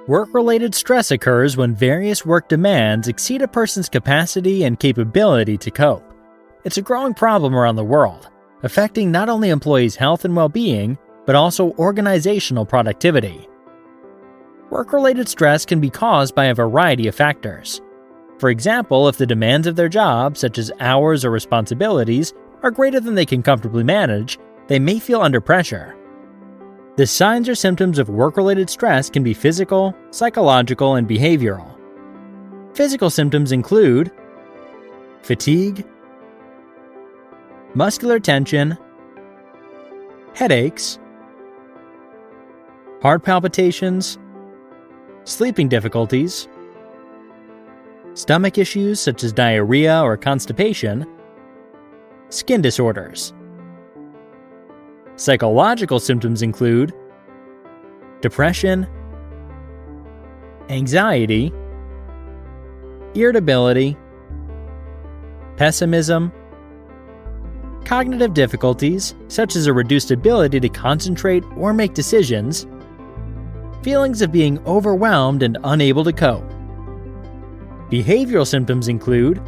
Work-related stress occurs when various work demands exceed a person's capacity and capability to cope. It's a growing problem around the world, affecting not only employees' health and well-being, but also organizational productivity. Work-related stress can be caused by a variety of factors. For example, if the demands of their job, such as hours or responsibilities, are greater than they can comfortably manage, they may feel under pressure. The signs or symptoms of work-related stress can be physical, psychological, and behavioral. Physical symptoms include fatigue, muscular tension, headaches, heart palpitations, sleeping difficulties, stomach issues such as diarrhea or constipation, skin disorders. Psychological symptoms include depression, anxiety, irritability, pessimism, cognitive difficulties such as a reduced ability to concentrate or make decisions, feelings of being overwhelmed and unable to cope. Behavioral symptoms include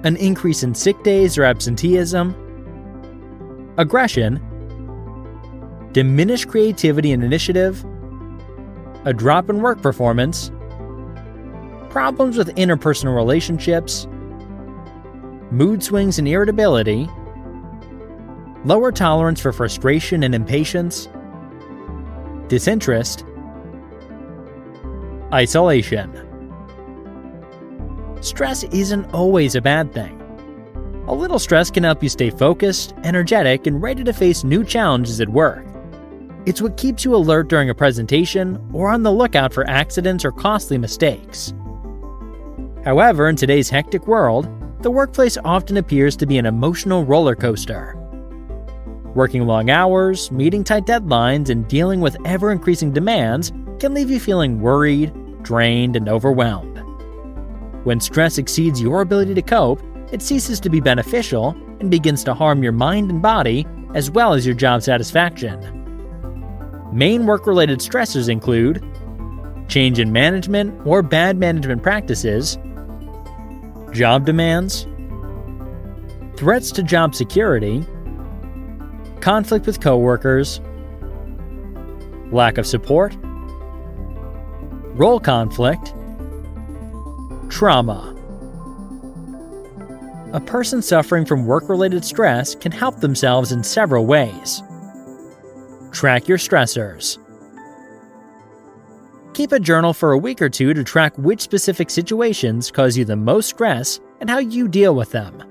an increase in sick days or absenteeism, aggression, diminished creativity and initiative, a drop in work performance, problems with interpersonal relationships, mood swings and irritability, lower tolerance for frustration and impatience, disinterest, isolation. Stress isn't always a bad thing. A little stress can help you stay focused, energetic, and ready to face new challenges at work. It's what keeps you alert during a presentation or on the lookout for accidents or costly mistakes. However, in today's hectic world, the workplace often appears to be an emotional roller coaster. Working long hours, meeting tight deadlines, and dealing with ever-increasing demands can leave you feeling worried, drained, and overwhelmed. When stress exceeds your ability to cope, it ceases to be beneficial and begins to harm your mind and body, as well as your job satisfaction. Main work-related stressors include change in management or bad management practices, job demands, threats to job security, conflict with coworkers, lack of support, role conflict, trauma. A person suffering from work-related stress can help themselves in several ways. Track your stressors. Keep a journal for a week or two to track which specific situations cause you the most stress and how you deal with them.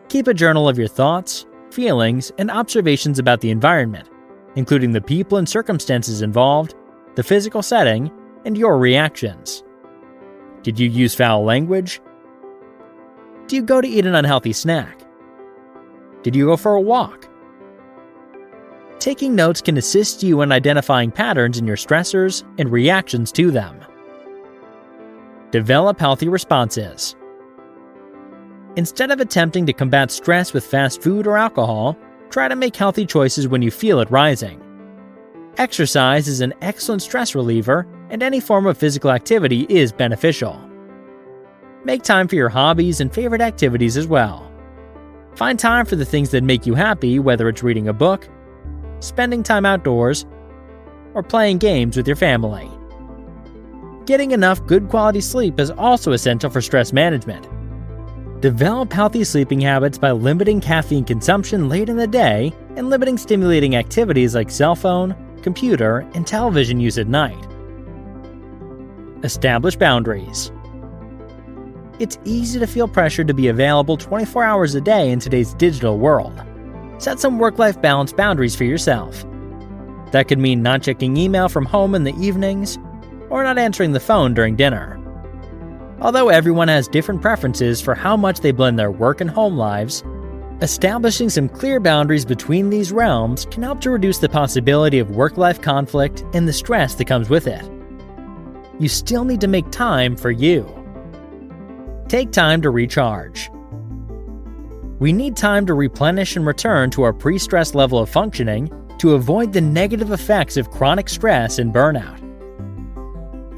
Keep a journal of your thoughts, feelings, and observations about the environment, including the people and circumstances involved, the physical setting, and your reactions. Did you use foul language? Do you go to eat an unhealthy snack? Did you go for a walk? Taking notes can assist you in identifying patterns in your stressors and reactions to them. Develop healthy responses. Instead of attempting to combat stress with fast food or alcohol, try to make healthy choices when you feel it rising. Exercise is an excellent stress reliever, and any form of physical activity is beneficial. Make time for your hobbies and favorite activities as well. Find time for the things that make you happy, whether it's reading a book, spending time outdoors, or playing games with your family. Getting enough good quality sleep is also essential for stress management. Develop healthy sleeping habits by limiting caffeine consumption late in the day and limiting stimulating activities like cell phone, computer, and television use at night. Establish boundaries. It's easy to feel pressure to be available 24 hours a day in today's digital world. Set some work-life balance boundaries for yourself. That could mean not checking email from home in the evenings or not answering the phone during dinner. Although everyone has different preferences for how much they blend their work and home lives, establishing some clear boundaries between these realms can help to reduce the possibility of work-life conflict and the stress that comes with it. You still need to make time for you. Take time to recharge. We need time to replenish and return to our pre-stress level of functioning to avoid the negative effects of chronic stress and burnout.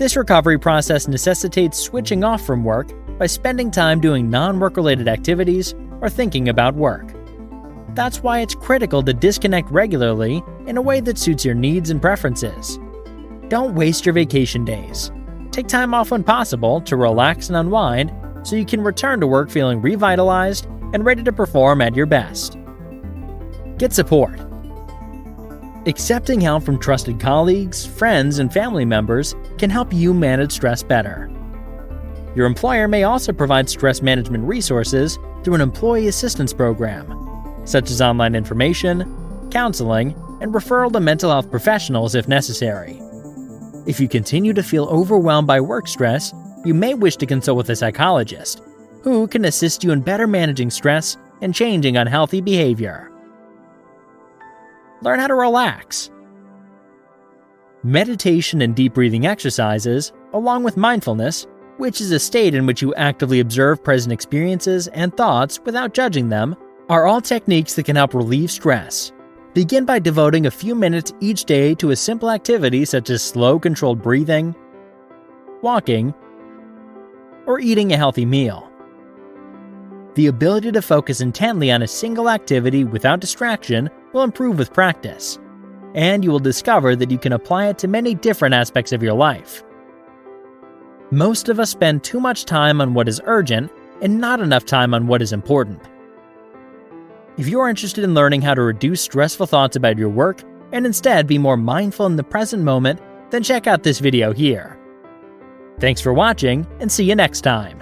This recovery process necessitates switching off from work by spending time doing non-work-related activities or thinking about work. That's why it's critical to disconnect regularly in a way that suits your needs and preferences. Don't waste your vacation days. Take time off when possible to relax and unwind so you can return to work feeling revitalized and ready to perform at your best. Get support. Accepting help from trusted colleagues, friends, and family members can help you manage stress better. Your employer may also provide stress management resources through an employee assistance program, such as online information, counseling, and referral to mental health professionals if necessary. If you continue to feel overwhelmed by work stress, you may wish to consult with a psychologist, who can assist you in better managing stress and changing unhealthy behavior. Learn how to relax. Meditation and deep breathing exercises, along with mindfulness, which is a state in which you actively observe present experiences and thoughts without judging them, are all techniques that can help relieve stress. Begin by devoting a few minutes each day to a simple activity such as slow, controlled breathing, walking, or eating a healthy meal. The ability to focus intently on a single activity without distraction will improve with practice, and you will discover that you can apply it to many different aspects of your life. Most of us spend too much time on what is urgent and not enough time on what is important. If you're interested in learning how to reduce stressful thoughts about your work and instead be more mindful in the present moment, then check out this video here. Thanks for watching, and see you next time.